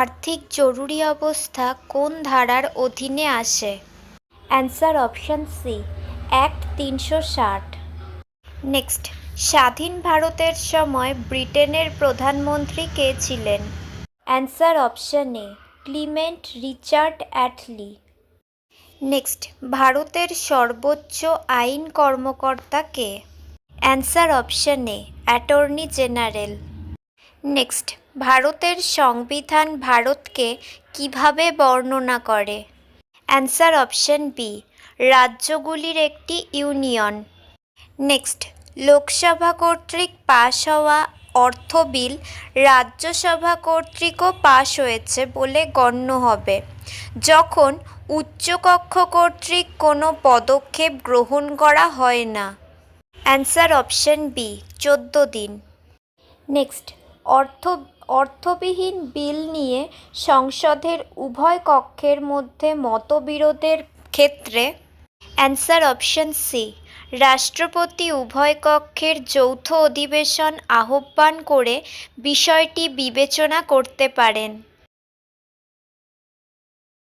আর্থিক জরুরি অবস্থা কোন ধারার অধীনে আসে? Answer option C, act ৩৬০। Next, স্বাধীন ভারতের সময় ব্রিটেনের প্রধানমন্ত্রী কে ছিলেন? Answer option A, Clement Richard Attlee. Next, ভারতের সর্বোচ্চ আইন কর্মকর্তা কে? Answer option A, attorney general. Next, ভারতের সংবিধান ভারতকে কিভাবে বর্ণনা করে? অ্যান্সার অপশন বি, রাজ্যগুলির একটি ইউনিয়ন। নেক্সট, লোকসভা কর্তৃক পাশ হওয়া অর্থ বিল রাজ্যসভা কর্তৃকও পাশ হয়েছে বলে গণ্য হবে যখন উচ্চকক্ষ কর্তৃক কোনো পদক্ষেপ গ্রহণ করা হয় না। অ্যান্সার অপশন বি, 14 দিন। নেক্সট, অর্থবিহীন বিল নিয়ে সংসদের উভয় কক্ষের মধ্যে মতবিরোধের ক্ষেত্রে? অ্যান্সার অপশন সি, রাষ্ট্রপতি উভয় কক্ষের যৌথ অধিবেশন আহ্বান করে বিষয়টি বিবেচনা করতে পারেন।